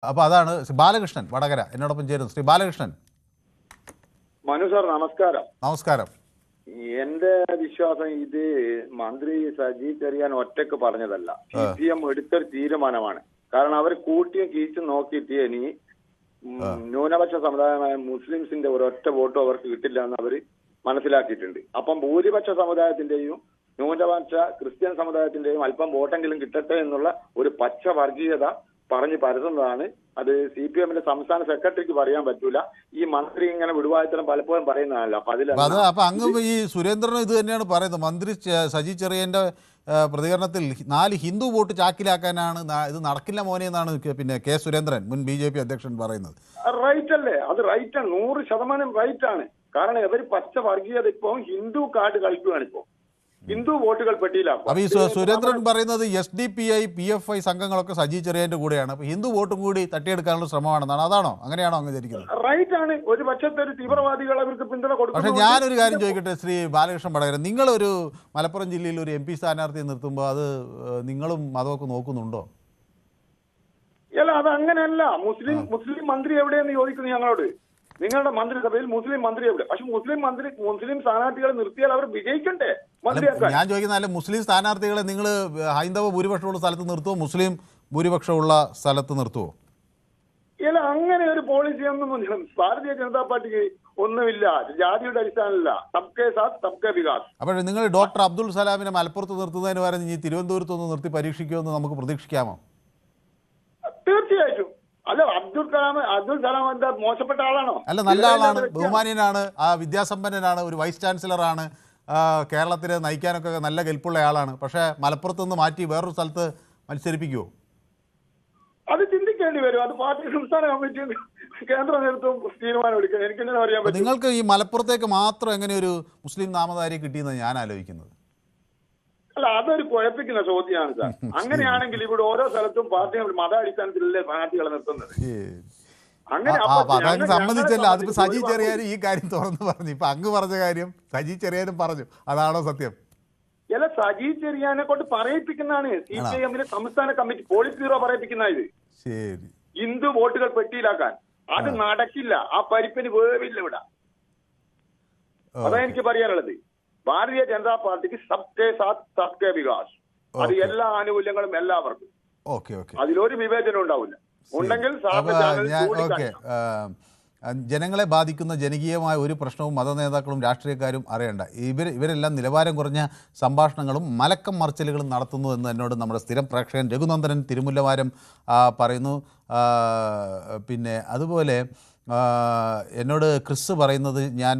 അപ്പോൾ അതാണ് ബാലകൃഷ്ണൻ വടകര എന്നോടൊപ്പം ചേരുന്നു. ശ്രീ ബാലകൃഷ്ണൻ. മനു സാർ നമസ്കാരം. നമസ്കാരം. എന്റെ വിശ്വാസം ഇത് മന്ത്രി സജി ചെറിയാൻ ഒറ്റക്ക് പറഞ്ഞതല്ല, CPM എടുത്തൊരു തീരുമാനമാണ്. കാരണം അവർ കൂട്ടിയും കീച്ചും നോക്കിയിട്ട് ഇനി ന്യൂനപക്ഷ സമുദായമായ മുസ്ലിംസിന്റെ ഒരൊറ്റ വോട്ടും അവർക്ക് കിട്ടില്ല എന്ന് അവർ മനസ്സിലാക്കിയിട്ടുണ്ട്. അപ്പം ഭൂരിപക്ഷ സമുദായത്തിന്റെയും ന്യൂനപക്ഷ ക്രിസ്ത്യൻ സമുദായത്തിന്റെയും അല്പം വോട്ടെങ്കിലും കിട്ടട്ടെ എന്നുള്ള ഒരു പച്ച വർഗീയത പറഞ്ഞ് പരതുന്നതാണ്. അത് CPMന്റെ സംസ്ഥാന സെക്രട്ടറിക്ക് പറയാൻ പറ്റൂല. ഈ മന്ത്രി ഇങ്ങനെ വിടുവായത്തരം പലപ്പോഴും പറയുന്നതല്ല. അപ്പൊ അങ്ങ് ഈ സുരേന്ദ്രനും ഇത് തന്നെയാണ് പറയുന്നത്. മന്ത്രി സജി ചെറിയന്റെ പ്രതികരണത്തിൽ 4 ഹിന്ദു വോട്ട് ചാക്കിലാക്കാനാണ് ഇത് നടക്കില്ല മോനെ എന്നാണ് പിന്നെ കെ സുരേന്ദ്രൻ മുൻ BJP അധ്യക്ഷൻ പറയുന്നത്. റൈറ്റ് അല്ലേ? അത് റൈറ്റാണ്, 100% റൈറ്റ് ആണ്. കാരണം ഇവർ പച്ച വർഗീയത ഇപ്പോ ഹിന്ദു കാർഡ് കളിക്കുകയാണ്. ഇപ്പോ ഹിന്ദു വോട്ടുകൾ പെട്ടിയിലാക്കും. അപ്പൊ ഈ സുരേന്ദ്രൻ പറയുന്നത് SDPI PFI സംഘങ്ങളൊക്കെ സജി ചെറിയന്റെ കൂടെയാണ്. അപ്പൊ ഹിന്ദു വോട്ടും കൂടി തട്ടിയെടുക്കാനുള്ള ശ്രമമാണെന്നാണ്. അതാണോ? അങ്ങനെയാണോ അങ്ങ് ധരിക്കുന്നത്? റൈറ്റ് ആണ്. ഒരു പക്ഷത്തെ ഒരു തീവ്രവാദികൾ അവർക്ക് പിന്തുണ കൊടുക്കും. പക്ഷെ ഞാനൊരു കാര്യം ചോദിക്കട്ടെ ശ്രീ ബാലകൃഷ്ണൻ വടകര, നിങ്ങളൊരു മലപ്പുറം ജില്ലയിൽ ഒരു MP സ്ഥാനാർത്ഥിയെ നിർത്തുമ്പോൾ അത് നിങ്ങളും മതമൊക്കെ നോക്കുന്നുണ്ടോ? അല്ല, അത് അങ്ങനെയല്ല. മുസ്ലിം മന്ത്രി എവിടെയെന്ന് ചോദിക്കുന്നു ഞങ്ങളോട്. നിങ്ങളുടെ മന്ത്രിസഭയിൽ മുസ്ലിം മന്ത്രി എവിടെ? പക്ഷെ മുസ്ലിം സ്ഥാനാർത്ഥികളെ നിർത്തിയാൽ അവർ വിജയിക്കണ്ടേ മന്ത്രിയാക്കാൻ? ഞാൻ ചോദിക്കുന്ന മുസ്ലിം സ്ഥാനാർത്ഥികളെ നിങ്ങൾ ഹൈന്ദവ ഭൂരിപക്ഷമുള്ള സ്ഥലത്ത് നിർത്തുമോ, മുസ്ലിം ഭൂരിപക്ഷമുള്ള സ്ഥലത്ത് നിർത്തുമോ? ഇല്ല, അങ്ങനെ ഒരു പോളിസി ഒന്നും ഭാരതീയ ജനതാ പാർട്ടിക്ക് ഒന്നുമില്ല. ജാതിയുടെ അടിസ്ഥാനമില്ല. സബ്കെ സാത്ത് സബ്കെ വികാസ്. അപ്പോൾ നിങ്ങൾ ഡോക്ടർ അബ്ദുൾ സലാമിനെ മലപ്പുറത്ത് നിർത്തുന്നതിന് പകരം ഇനി തിരുവനന്തപുരത്ത് ഒന്ന് നിർത്തി പരീക്ഷിക്കുമെന്ന് നമുക്ക് പ്രതീക്ഷിക്കാമോ? തീർച്ചയായിട്ടും. അല്ല, അബ്ദുൾ സലാം എന്താ മോശപ്പെട്ട ആളാണോ? അല്ല, നല്ല ആളാണ്, ബഹുമാന്യനാണ്, വിദ്യാസമ്പന്നനാണ്, ഒരു വൈസ് ചാൻസലറാണ്, കേരളത്തിനെ നയിക്കാനൊക്കെ നല്ല കെൽപ്പുള്ള ആളാണ്. പക്ഷേ മലപ്പുറത്ത് നിന്ന് മാറ്റി വേറൊരു സ്ഥലത്ത് മത്സരിപ്പിക്കുമോ? അത് ചിന്തിക്കേണ്ടി വരും. അത് പാർട്ടി സംസ്ഥാന കമ്മിറ്റി കേന്ദ്ര നേതൃത്വം തീരുമാനം എടുക്കണം. എനിക്കെങ്ങനെ അറിയാൻ പറ്റും? നിങ്ങൾക്ക് ഈ മലപ്പുറത്തേക്ക് മാത്രം എങ്ങനെ ഒരു മുസ്ലിം നാമധാരിയെ കിട്ടിയെന്ന് ഞാൻ ആലോചിക്കുന്നത്. അല്ല, അതൊരു കുഴപ്പിക്കുന്ന ചോദ്യമാണ് സാർ. അങ്ങനെയാണെങ്കിൽ ഇവിടെ ഓരോ സ്ഥലത്തും പാർട്ടി മത അടിസ്ഥാനത്തിലല്ലേ സ്ഥാനാർത്ഥികളെ നിർത്തുന്നത്. അങ്ങനെ സമ്മതിച്ചല്ല. അതിപ്പോ സജി ചെറിയാനും ഈ കാര്യം തുറന്നു പറഞ്ഞു. ഇപ്പൊ അങ്ങ് പറഞ്ഞ കാര്യം സജി ചെറിയാനും പറഞ്ഞു. അതാണോ സത്യം? അല്ല, സജി ചെറിയാനെ കൊണ്ട് പറയിപ്പിക്കുന്നതാണ് CPMന്റെ സംസ്ഥാന കമ്മിറ്റി പോളിറ്റ് ബ്യൂറോ പറയിപ്പിക്കുന്ന. ഇത് ശരി, ഹിന്ദു വോട്ടുകൾ പെട്ടിയിലാക്കാൻ അത് നടക്കില്ല. ആ പരിപ്പിന് വേവില്ല ഇവിടെ. അതാ എനിക്ക് പറയാനുള്ളത്. ഭാരതീയ ജനതാ പാർട്ടിക്ക് സബ്കെ സാത്ത് സബ്കെ വികാസ്. അത് എല്ലാ ആനുകൂല്യങ്ങളും എല്ലാവർക്കും. അതിലൊരു വിവേചനം ഉണ്ടാവില്ല. ഉണ്ടെങ്കിൽ ജനങ്ങളെ ബാധിക്കുന്ന ജനകീയമായ ഒരു പ്രശ്നവും മതനേതാക്കളും രാഷ്ട്രീയക്കാരും അറിയണ്ട. ഇവരെല്ലാം നിലവാരം കുറഞ്ഞ സംഭാഷണങ്ങളും മലക്കം മറിച്ചിലുകളും നടത്തുന്നു എന്ന് എന്നോട് നമ്മുടെ സ്ഥിരം പ്രേക്ഷകൻ രഘുനന്ദനൻ തിരുമുല്ലവാരം പറയുന്നു. പിന്നെ അതുപോലെ എന്നോട് ക്രിസ് പറയുന്നത് ഞാൻ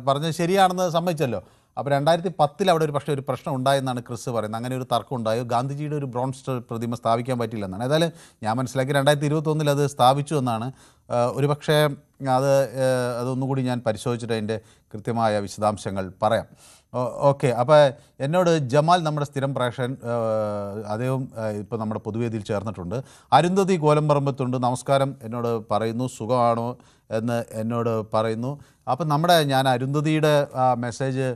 പറഞ്ഞത് ശരിയാണെന്ന് സമ്മതിച്ചല്ലോ. അപ്പോൾ 2010 അവിടെ ഒരു പ്രശ്നം ഉണ്ടായെന്നാണ് ക്രിസ് പറയുന്നത്. അങ്ങനെ ഒരു തർക്കം ഉണ്ടായോ? ഗാന്ധിജിയുടെ ഒരു ബ്രോൺസ് പ്രതിമ സ്ഥാപിക്കാൻ പറ്റില്ലെന്നാണ്. ഏതായാലും ഞാൻ മനസ്സിലാക്കി 2021 അത് സ്ഥാപിച്ചു എന്നാണ്. ഒരു പക്ഷേ അതൊന്നുകൂടി ഞാൻ പരിശോധിച്ചിട്ട് അതിൻ്റെ കൃത്യമായ വിശദാംശങ്ങൾ പറയാം. ഓക്കെ. അപ്പോൾ എന്നോട് ജമാൽ നമ്മുടെ സ്ഥിരം പ്രേക്ഷകൻ അദ്ദേഹം ഇപ്പോൾ നമ്മുടെ പൊതുവേദിയിൽ ചേർന്നിട്ടുണ്ട്. അരുന്ധതി കോലംപറമ്പത്തുണ്ട്. നമസ്കാരം എന്നോട് പറയുന്നു. സുഖമാണോ എന്ന് എന്നോട് പറയുന്നു. അപ്പം ഞാൻ അരുന്ധതിയുടെ മെസ്സേജ്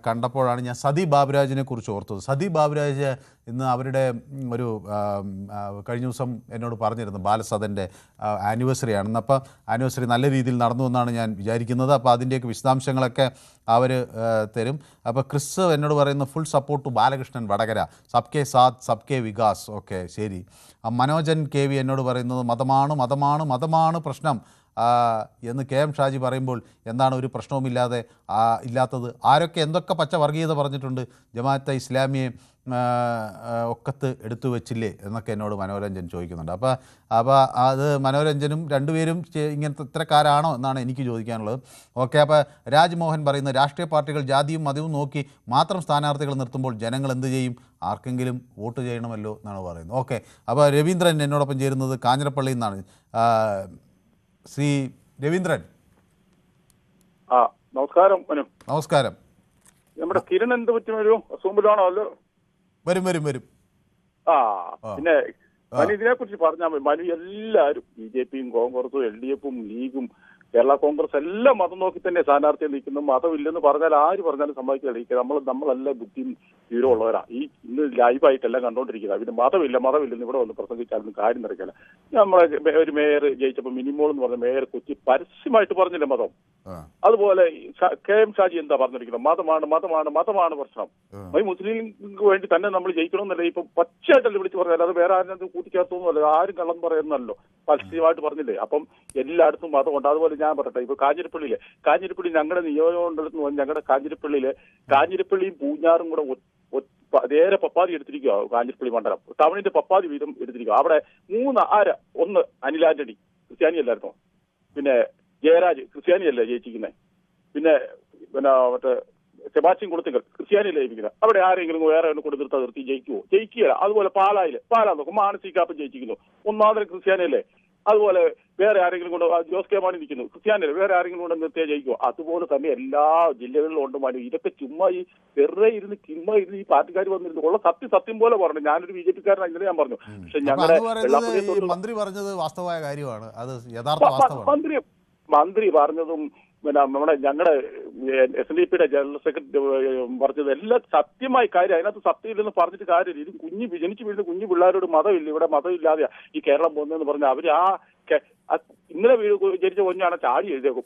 കണ്ടപ്പോഴാണ് ഞാൻ സതി ബാബുരാജിനെ കുറിച്ച് ഓർത്തത്. സതി ബാബുരാജ് ഇന്ന് അവരുടെ ഒരു കഴിഞ്ഞ ദിവസം എന്നോട് പറഞ്ഞിരുന്നു ബാലസദൻ്റെ ആനിവേഴ്സറി ആണെന്ന്. അപ്പോൾ ആനിവേഴ്സറി നല്ല രീതിയിൽ നടന്നു എന്നാണ് ഞാൻ വിചാരിക്കുന്നത്. അപ്പോൾ അതിൻ്റെയൊക്കെ വിശദാംശങ്ങളൊക്കെ അവർ തരും. അപ്പോൾ ക്രിസ് എന്നോട് പറയുന്ന full support to Balakrishnan Vadakara, സബ്കെ സാത്ത് സബ്കെ വികാസ്. ഓക്കെ, ശരി. മനോജൻ KV എന്നോട് പറയുന്നത് മതമാണ് പ്രശ്നം എന്ന് KM ഷാജി പറയുമ്പോൾ എന്താണ് ഒരു പ്രശ്നവുമില്ലാതെ ഇല്ലാത്തത്? ആരൊക്കെ എന്തൊക്കെ പച്ച വർഗീയത പറഞ്ഞിട്ടുണ്ട്? ജമാഅത്തെ ഇസ്ലാമിയെ ഒക്കത്ത് എടുത്തു വെച്ചില്ലേ എന്നൊക്കെ എന്നോട് മനോരഞ്ജൻ ചോദിക്കുന്നുണ്ട്. അപ്പോൾ അത് മനോരഞ്ജനും രണ്ടുപേരും ഇങ്ങനത്തെ ഇത്തരക്കാരാണോ എന്നാണ് എനിക്ക് ചോദിക്കാനുള്ളത്. ഓക്കെ. അപ്പോൾ രാജ്മോഹൻ പറയുന്നത് രാഷ്ട്രീയ പാർട്ടികൾ ജാതിയും മതവും നോക്കി മാത്രം സ്ഥാനാർത്ഥികൾ നിർത്തുമ്പോൾ ജനങ്ങൾ എന്ത് ചെയ്യും? ആർക്കെങ്കിലും വോട്ട് ചെയ്യണമല്ലോ എന്നാണ് പറയുന്നത്. ഓക്കെ. അപ്പോൾ രവീന്ദ്രൻ എന്നോടൊപ്പം ചേരുന്നത് കാഞ്ഞിരപ്പള്ളിയിൽ നിന്നാണ്. ശ്രീ രവീന്ദ്രൻ. നമസ്കാരം. നമസ്കാരം. നമ്മുടെ കിരൺ എന്ത് പറ്റും? ഒരു അസുഖത്തിലാണോ? അല്ലോ, വരും. പിന്നെ മനു ഇതിനെ കുറിച്ച് പറഞ്ഞാൽ മതി. മനു എല്ലാവരും BJPയും കോൺഗ്രസും LDFും ലീഗും കേരള കോൺഗ്രസ് എല്ലാം മതം നോക്കി തന്നെ സ്ഥാനാർത്ഥിയെ നിൽക്കുന്നു. മതമില്ലെന്ന് പറഞ്ഞാൽ ആര് പറഞ്ഞാലും സമ്മതിക്കാതിരിക്കുക. നമ്മളെല്ലാം ബുദ്ധിയും വിവരമുള്ളവരാ. ഇന്ന് ലൈവായിട്ടെല്ലാം കണ്ടോണ്ടിരിക്കുക. പിന്നെ മതമില്ലെന്ന് ഇവിടെ വന്ന് പ്രസംഗിച്ചാലൊന്നും കാര്യം നടക്കില്ല. നമ്മളെ ഒരു മേയർ ജയിച്ചപ്പോൾ മിനിമോൾ എന്ന് പറഞ്ഞ മേയർ കൊച്ചി പരസ്യമായിട്ട് പറഞ്ഞില്ല മതം. അതുപോലെ KM ഷാജി എന്താ പറഞ്ഞിരിക്കുന്നത്? മതമാണ് പ്രശ്നം. ഈ മുസ്ലിംക്ക് വേണ്ടി തന്നെ നമ്മൾ ജയിക്കണമെന്നല്ല ഇപ്പൊ പച്ചയായിട്ടല്ലേ വിളിച്ച് പറഞ്ഞാൽ. അത് വേറെ ആരും കൂട്ടിച്ചേർത്തൊന്നുമല്ല. ആരും കള്ളം പറയുന്നല്ലോ, പരസ്യമായിട്ട് പറഞ്ഞില്ലേ. അപ്പം എല്ലായിടത്തും മതമുണ്ട്. അതുപോലെ ഞാൻ പറയട്ടെ, ഇപ്പൊ കാഞ്ഞിരപ്പള്ളി ഞങ്ങളുടെ നിയോജകമണ്ഡലത്തിൽ ഞങ്ങളുടെ കാഞ്ഞിരപ്പള്ളിയും പൂഞ്ഞാറും കൂടെ നേരെ പപ്പാതി എടുത്തിരിക്കുക. കാഞ്ഞിരപ്പള്ളി മണ്ഡലം ടൗണിന്റെ പപ്പാതി വീതം എടുത്തിരിക്കുക. അവിടെ ഒന്ന് അനിൽ ആന്റണി ക്രിസ്ത്യാനിയല്ലായിരുന്നോ? പിന്നെ ജയരാജ് ക്രിസ്ത്യാനിയല്ലേ ജയിച്ചിരിക്കുന്നത്? പിന്നെ മറ്റേ സെബാസ്റ്റ്യൻ കുളത്തിങ്കൽ ക്രിസ്ത്യാനിയല്ലേ ജയിക്കുന്നത്? അവിടെ ആരെങ്കിലും വേറെ ഒന്ന് നിർത്തി ജയിക്കുകയില്ല. അതുപോലെ പാലാ നോക്കും മാനസികാപ്പം ജയിച്ചിരിക്കുന്നു, ഒന്നാമത് ക്രിസ്ത്യാനിയല്ലേ. അതുപോലെ വേറെ ആരെങ്കിലും കൊണ്ട് ജോസ് കെ മാണി നിൽക്കുന്നു, ക്രിസ്ത്യാനിയല്ലേ. വേറെ ആരെങ്കിലും കൊണ്ട് നിർത്തിയാൽ ജയിക്കുമോ? അതുപോലെ തന്നെ എല്ലാ ജില്ലകളിലും ഉണ്ട് മാണി. ഇതൊക്കെ ചുമ്മാ ഇരുന്ന് ഈ പാർട്ടിക്കാർ വന്നിരുന്നു ഉള്ള സത്യം പോലെ പറഞ്ഞു. ഞാനൊരു BJP കാരനാണ്, ഇങ്ങനെ ഞാൻ പറഞ്ഞു. പക്ഷെ ഞങ്ങളുടെ മന്ത്രി പറഞ്ഞത് വാസ്തവമായ കാര്യമാണ്. അത് യഥാർത്ഥ മന്ത്രി പറഞ്ഞതും പിന്നെ ഞങ്ങളുടെ SNDPയുടെ ജനറൽ സെക്രട്ടറി പറഞ്ഞത് എല്ലാം സത്യമായ കാര്യം. അതിനകത്ത് സത്യമില്ലെന്ന് പറഞ്ഞിട്ട് കാര്യമില്ല. ഇത് ജനിച്ചു വീഴുന്ന കുഞ്ഞു പിള്ളേരോട് മതമില്ല, ഇവിടെ മതമില്ലാതെയാ ഈ കേരളം പോകുന്നതെന്ന് പറഞ്ഞാൽ അവര് ഇന്നലെ ജനിച്ച കുഞ്ഞാണ് ചാടി എഴുതേക്കും.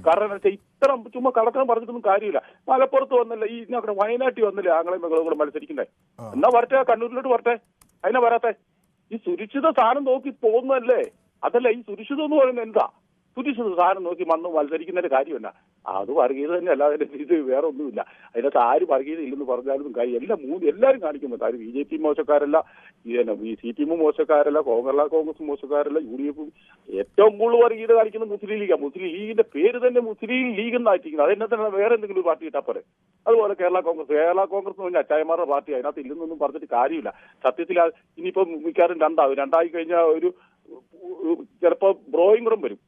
കാരണം എന്താ വെച്ചാൽ ഇത്ര ചുമ്മാ കളക്കം പറഞ്ഞിട്ടൊന്നും കാര്യമില്ല. മലപ്പുറത്ത് വന്നില്ല, ഈ വയനാട്ടിൽ വന്നില്ല ആങ്ങളെയും മകളും കൂടെ മത്സരിക്കുന്നേ. എന്നാ വരട്ടെ, കണ്ണൂരിലോട്ട് വരട്ടെ. അതിനെ വരാത്തെ ഈ സുരക്ഷിത സ്ഥാനം നോക്കി പോകുന്നതല്ലേ? അതല്ല ഈ സുരക്ഷിതം എന്ന് പറയുന്നത് എന്താ? സുരക്ഷിത സ്ഥാനം നോക്കി മത്സരിക്കുന്നതിന്റെ കാര്യമല്ല. അത് വർഗീയത തന്നെ അല്ലാതെ ഇത് വേറെ ഒന്നുമില്ല. അതിനകത്ത് ആര് വർഗീയത ഇല്ലെന്ന് പറഞ്ഞാലും കാര്യം എല്ലാവരും കാണിക്കുന്നുണ്ട്. ആരും BJP മോശക്കാരല്ല, CPM മോശക്കാരല്ല, കോൺഗ്രസ് മോശക്കാരല്ല, UDF ഏറ്റവും കൂടുതൽ വർഗീയത കാണിക്കുന്നത് മുസ്ലിം ലീഗാണ്. മുസ്ലിം ലീഗിന്റെ പേര് തന്നെ മുസ്ലിം ലീഗ് എന്നായിരിക്കുന്നത്. അതിനെ തന്നെ വേറെ എന്തെങ്കിലും ഒരു പാർട്ടി ഇട്ടാൽ പോരെ. അതുപോലെ കേരള കോൺഗ്രസ് എന്ന് പറഞ്ഞാൽ അച്ചായമാരുടെ പാർട്ടി, അതിനകത്ത് ഇല്ലെന്നൊന്നും പറഞ്ഞിട്ട് കാര്യമില്ല. സത്യത്തിൽ ഇനിയിപ്പം മിക്കവാറും രണ്ടായി കഴിഞ്ഞാൽ ഒരു ചിലപ്പോൾ ബ്രോയും കൂടെ വരും.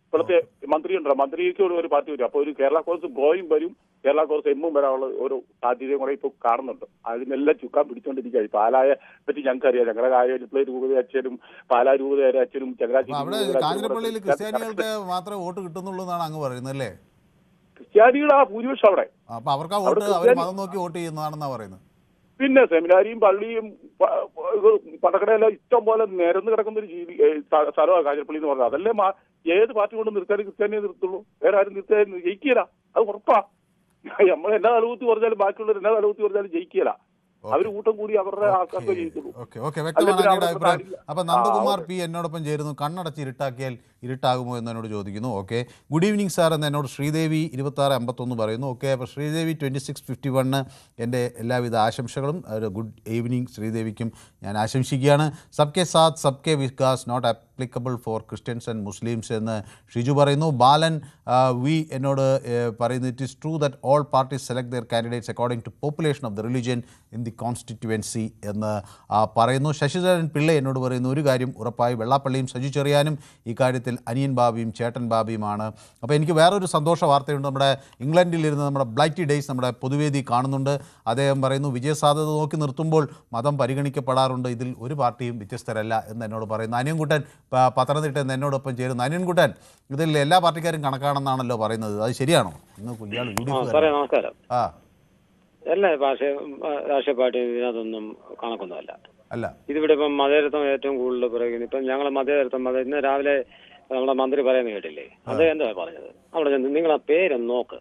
ഇപ്പോഴത്തെ മന്ത്രിയുണ്ടല്ലോ, മന്ത്രിക്ക് ഒരു പാർട്ടി വരും. അപ്പോൾ ഒരു കേരള കോൺഗ്രസ് ബ്രോയും വരും, കേരള കോൺഗ്രസ് എമ്മും വരാനുള്ള ഒരു സാധ്യതയും കൂടെ ഇപ്പോൾ കാണുന്നുണ്ട്. അതിനെല്ലാം ചുക്കാൻ പിടിച്ചുകൊണ്ടിരിക്കുക. പാലായെ പറ്റി ഞങ്ങൾക്കറിയാം. ഞങ്ങളുടെ കായലിലെ രൂപത അച്ഛനും പാലാ രൂപതയുടെ അച്ഛനും കാഞ്ഞിരപ്പള്ളിയിൽ ക്രിസ്ത്യാനികൾക്ക് മാത്രമേ വോട്ട് കിട്ടുന്നുള്ളൂ എന്നാണ് അങ്ങ് പറയുന്നത് അല്ലേ? ക്രിസ്ത്യാനികളാ ഭൂരിപക്ഷം അവിടെ. അപ്പൊ അവർക്ക് അവർ മതം നോക്കി വോട്ട് ചെയ്യുന്നതാണെന്നാ പറയുന്നത്. പിന്നെ സെമിനാരിയും പള്ളിയും പടക്കടയെല്ലാം ഇഷ്ടം പോലെ നിരന്ന് കിടക്കുന്ന ഒരു സ്ഥലമാണ് കാഞ്ഞിരപ്പള്ളി എന്ന് പറഞ്ഞത്. അതല്ലേ ഏത് പാർട്ടി കൊണ്ട് നിർത്താനും ക്രിസ്ത്യാനിയെ നിർത്തുള്ളൂ, വേറെ ആരും നിർത്താൻ ജയിക്കില്ല. അത് ഉറപ്പാ. നമ്മൾ എന്നാ തലകുത്തി പറഞ്ഞാലും ബാക്കിയുള്ളവർ എന്നാ തലകുത്തി പറഞ്ഞാലും ജയിക്കില്ല. അവര് കൂട്ടം കൂടി അവരുടെ ആൾക്കാർക്ക് ജയിക്കുള്ളൂ. അപ്പൊ നന്ദകുമാർ P എന്നോടൊപ്പം ചേരുന്നു. കണ്ണടച്ച് ഇരുട്ടാക്കിയാൽ ഇരുട്ടാകുമോ എന്ന് എന്നോട് ചോദിക്കുന്നു. ഓക്കെ, ഗുഡ് ഈവനിങ് സാർ എന്ന് എന്നോട് ശ്രീദേവി 2651 പറയുന്നു. ഓക്കെ, അപ്പോൾ ശ്രീദേവി 2651 എൻ്റെ എല്ലാവിധ ആശംസകളും ഒരു ഗുഡ് ഈവനിങ് ശ്രീദേവിക്കും ഞാൻ ആശംസിക്കുകയാണ്. സബ്കെ സാത്ത് സബ്കെ വികാസ് not applicable for Christians and Muslims എന്ന് ഷിജു പറയുന്നു. ബാലൻ വി എന്നോട് പറയുന്നു, it is true that all parties select their candidates according to population of the religion in the constituency എന്ന് പറയുന്നു. ശശിധരൻ പിള്ളை എന്നോട് പറയുന്നു, ഒരു കാര്യം ഉറപ്പായി, വെള്ളാപ്പള്ളിയും സജി ചെറിയാനും ഈ കാര്യത്തിൽ അനിയൻ ബാബിയും ചേട്ടൻ ബാബിയുമാണ്. അപ്പോൾ എനിക്ക് വേറൊരു സന്തോഷ വാർത്തയുണ്ട്. നമ്മുടെ ഇംഗ്ലണ്ടിലിരുന്ന് നമ്മുടെ ബ്ലൈറ്റി ഡേയ്സ് നമ്മുടെ പൊതുവേദി കാണുന്നുണ്ട്. അദ്ദേഹം പറയുന്നു, വിജയസാധ്യത നോക്കി നിർത്തുമ്പോൾ മതം പരിഗണിക്കപ്പെടാറുണ്ട്, ഇതിൽ ഒരു പാർട്ടിയും വ്യത്യസ്തരല്ല എന്ന് എന്നോട് പറയുന്നു. അനിയൻകുട്ടൻ പത്തനംതിട്ട എന്ന് എന്നോടൊപ്പം ചേരുന്നു. അനിയൻകുട്ടൻ, ഇതിൽ എല്ലാ പാർട്ടിക്കാരും കണക്കാണെന്നാണല്ലോ പറയുന്നത്, അത് ശരിയാണോ? ഇന്ന് നമസ്കാരം. എല്ലാ രാഷ്ട്രീയ പാർട്ടിയും ഇതിനകത്തൊന്നും കണക്കൊന്നുമല്ല. ഇതിവിടെ ഇപ്പം മതേതരത്വം ഏറ്റവും കൂടുതൽ പറയുന്നത്. ഇപ്പം ഞങ്ങൾ മതേതരത്വം ഇന്ന് രാവിലെ നമ്മുടെ മന്ത്രി പറയുന്നത് കേട്ടില്ലേ? അത് എന്താ പറഞ്ഞത്? അവിടെ നിങ്ങൾ ആ പേരൊന്ന് നോക്ക്,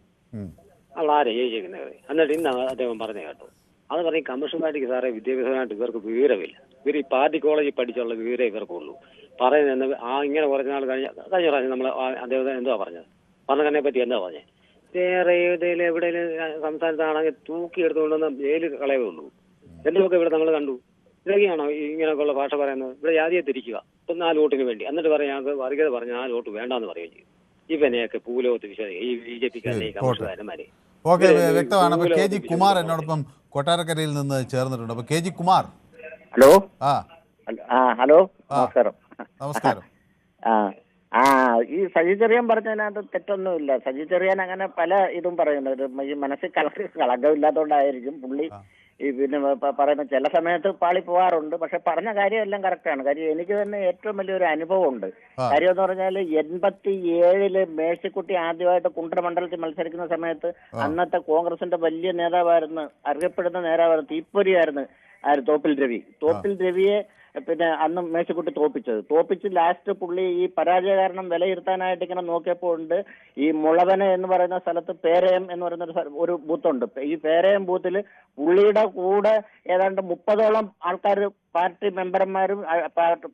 അവിടെ ആരെ ജയിച്ചിരിക്കുന്നത്. എന്നിട്ട് ഇന്ന് അദ്ദേഹം പറഞ്ഞു കേട്ടു. അത് പറഞ്ഞ് കമ്മീഷൻ പാർട്ടിക്ക് സാറേ വിദ്യാഭ്യാസമായിട്ട് ഇവർക്ക് വിവരമില്ല. ഇവർ ഈ പാർട്ടി കോളേജിൽ പഠിച്ചുള്ള വിവരം ഇവർക്കുള്ളൂ. പറയുന്നത് ഇങ്ങനെ കുറച്ച് നാൾ കഴിഞ്ഞ പ്രാവശ്യം നമ്മൾ അദ്ദേഹം എന്താ പറഞ്ഞതിനെ പറ്റി എന്താ പറഞ്ഞത്? വേറെ ഏതെങ്കിലും എവിടെയെങ്കിലും സംസ്ഥാനത്താണെങ്കിൽ തൂക്കി എടുത്തുകൊണ്ടുവന്ന് ജയിലിൽ കളയേ ഉള്ളൂ. എന്തൊക്കെ ഇവിടെ നമ്മൾ കണ്ടു. ഇതൊക്കെയാണോ ഇങ്ങനെയൊക്കെയുള്ള ഭാഷ പറയുന്നത്? ഇവിടെ ജാതിയെ തിരിക്കുക, ഇപ്പം 4 വോട്ടിന് വേണ്ടി, എന്നിട്ട് പറയാം ഞങ്ങൾക്ക് വർഗീയത പറഞ്ഞ 4 വോട്ട് വേണ്ടാന്ന് പറയുകയും ചെയ്യും. ഇവനെയൊക്കെ പൂലോത്ത് വിശ്വസിക്കും ഈ BJP-ക്കാരെ കമ്മ്യൂണിസ്റ്റുകാരന്മാരെ. ഓക്കെ, വ്യക്തമാണ്. അപ്പോൾ KG കുമാർ എന്നോടൊപ്പം കൊട്ടാരക്കരയിൽ നിന്ന് ചേർന്നിട്ടുണ്ട്. അപ്പോൾ KG കുമാർ. ഹലോ. ഹലോ, നമസ്കാരം. നമസ്കാരം. ഈ സജി ചെറിയാൻ പറഞ്ഞതിനകത്ത് തെറ്റൊന്നുമില്ല. സജി ചെറിയാൻ അങ്ങനെ പല ഇതും പറയുന്നത് ഈ മനസ്സിൽ കളങ്കമില്ലാത്തതുകൊണ്ടായിരിക്കും പുള്ളി ഈ പിന്നെ പറയുന്ന ചില സമയത്ത് പാളി പോവാറുണ്ട്. പക്ഷെ പറഞ്ഞ കാര്യമെല്ലാം കറക്റ്റാണ്. കാര്യം എനിക്ക് തന്നെ ഏറ്റവും വലിയൊരു അനുഭവം ഉണ്ട്. കാര്യം എന്ന് പറഞ്ഞാൽ 87 മേഴ്സിക്കുട്ടി ആദ്യമായിട്ട് കുണ്ട്ര മണ്ഡലത്തിൽ മത്സരിക്കുന്ന സമയത്ത് അന്നത്തെ കോൺഗ്രസിന്റെ വലിയ നേതാവായിരുന്നു, അറിയപ്പെടുന്ന നേതാവായിരുന്നു, തീപ്പൊരിയായിരുന്നു തോപ്പിൽ രവി. തോപ്പിൽ രവിയെ പിന്നെ അന്ന് മേഴ്സിക്കുട്ടി തോപ്പിച്ച് ലാസ്റ്റ് പുള്ളി ഈ പരാജയ കാരണം വിലയിരുത്താനായിട്ട് ഇങ്ങനെ നോക്കിയപ്പോൾ ഉണ്ട് ഈ മുളവന എന്ന് പറയുന്ന സ്ഥലത്ത് പേരയം എന്ന് പറയുന്ന ഒരു ബൂത്തുണ്ട്. ഈ പേരയം ബൂത്തിൽ പുള്ളിയുടെ കൂടെ ഏതാണ്ട് 30ഓളം ആൾക്കാർ പാർട്ടി മെമ്പർമാരും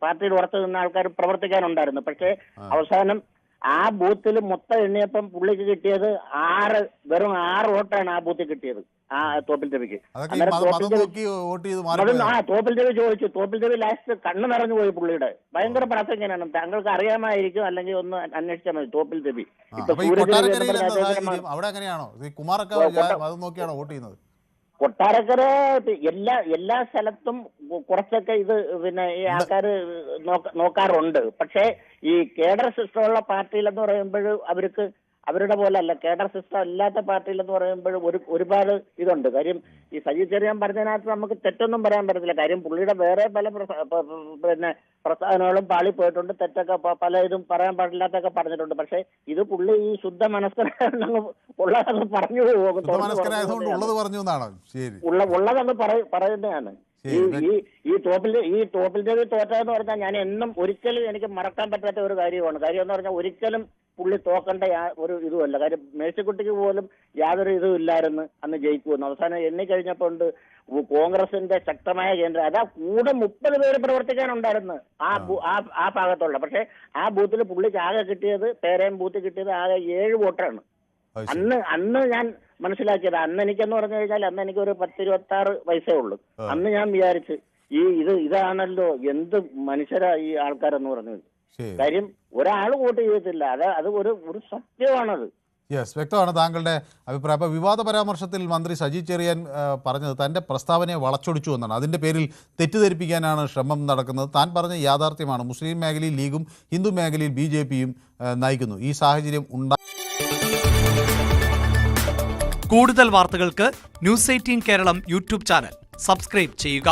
പാർട്ടിയിൽ ഉറച്ചു നിന്ന ആൾക്കാർ പ്രവർത്തിക്കാനുണ്ടായിരുന്നു. പക്ഷേ അവസാനം ആ ബൂത്തിൽ മൊത്തം എണ്ണിയപ്പം പുള്ളിക്ക് കിട്ടിയത് വെറും 6 വോട്ടാണ് ആ ബൂത്തിൽ കിട്ടിയത് ആ തോപ്പിൽ രവിക്ക്. തോപ്പിൽ രവി ചോദിച്ചു. തോപ്പിൽ രവി ലാസ്റ്റ് കണ്ണ് നിറഞ്ഞു പോയി പുള്ളിയുടെ. ഭയങ്കര പ്രാസംഗികനാണ്. താങ്കൾക്ക് അറിയാമായിരിക്കും, അല്ലെങ്കിൽ ഒന്ന് അന്വേഷിച്ചാൽ മതി. തോപ്പിൽ രവി കൊട്ടാരക്കര എല്ലാ സ്ഥലത്തും കുറച്ചൊക്കെ ഇത് പിന്നെ ഈ ആൾക്കാർ നോക്കാറുണ്ട്. പക്ഷേ ഈ കേഡർ സിസ്റ്റമുള്ള പാർട്ടിയിലെന്ന് പറയുമ്പോൾ അവരുടെ പോലെ അല്ല. കേഡർ സിസ്റ്റം അല്ലാത്ത പാർട്ടിയിലെന്ന് പറയുമ്പോൾ ഒരുപാട് ഇതുണ്ട്. കാര്യം ഈ സജി ചെറിയാൻ പറഞ്ഞതിനകത്ത് നമുക്ക് തെറ്റൊന്നും പറയാൻ പറ്റത്തില്ല. കാര്യം പുള്ളിയുടെ വേറെ പല പിന്നെ പ്രസ്ഥാനങ്ങളും പാളി പോയിട്ടുണ്ട്. തെറ്റൊക്കെ പല ഇതും പറയാൻ പാടില്ലാത്തൊക്കെ പറഞ്ഞിട്ടുണ്ട്. പക്ഷെ ഇത് പുള്ളി ഈ ശുദ്ധ മനസ്കരങ്ങ് ഉള്ളതൊക്കെ പറഞ്ഞു പോകും. ഉള്ളതൊക്കെ പറയുന്നതാണ്. ഈ തോപ്പിൽ രവി തോറ്റതെന്ന് പറഞ്ഞാൽ ഞാൻ എന്നും ഒരിക്കലും എനിക്ക് മറക്കാൻ പറ്റാത്ത ഒരു കാര്യമാണ്. കാര്യം എന്ന് പറഞ്ഞാൽ ഒരിക്കലും പുള്ളി തോക്കേണ്ട ഒരു ഇതുമല്ല. കാര്യം മേഴ്സിക്കുട്ടിക്ക് പോലും യാതൊരു ഇതും ഇല്ലായിരുന്നു അന്ന് ജയിക്കുമെന്ന്. അവസാനം എണ്ണിക്കഴിഞ്ഞപ്പോൾ ഉണ്ട് കോൺഗ്രസിന്റെ ശക്തമായ കേന്ദ്രം. അതാ കൂടെ 30 പേര് പ്രവർത്തിക്കാനുണ്ടായിരുന്നു ആ ഭാഗത്തുള്ള. പക്ഷെ ആ ബൂത്തിൽ പുള്ളിക്ക് ആകെ കിട്ടിയത് പേരയം ബൂത്ത് കിട്ടിയത് ആകെ 7 വോട്ടാണ്. അന്ന് ഞാൻ മനസ്സിലാക്കിയത്. അന്ന് എനിക്കെന്ന് പറഞ്ഞു കഴിഞ്ഞാൽ അന്ന് എനിക്ക് ഒരു 10-26 വയസ്സേ ഉള്ളൂ. അന്ന് ഞാൻ വിചാരിച്ച് ഇതാണല്ലോ എന്ത് മനുഷ്യരാ ഈ ആൾക്കാരെന്ന് പറഞ്ഞത്. കാര്യം ഒരാൾ വോട്ട് ചെയ്തിട്ടില്ല. അത് ഒരു സത്യമാണത്. യെസ്, വ്യക്തമാണ് താങ്കളുടെ അഭിപ്രായം. അപ്പോൾ വിവാദ പരാമർശത്തിൽ മന്ത്രി സജി ചെറിയാൻ പറഞ്ഞത് തൻ്റെ പ്രസ്താവനയെ വളച്ചൊടിച്ചു എന്നാണ്. അതിൻ്റെ പേരിൽ തെറ്റിദ്ധരിപ്പിക്കാനാണ് ശ്രമം നടക്കുന്നത്. താൻ പറഞ്ഞ യാഥാർത്ഥ്യമാണ്. മുസ്ലിം മേഖലയിൽ ലീഗും ഹിന്ദു മേഖലയിൽ BJPയും നയിക്കുന്നു. ഈ സാഹചര്യം കൂടുതൽ വാർത്തകൾക്ക് news 18 Keralam YouTube channel subscribe ചെയ്യുക.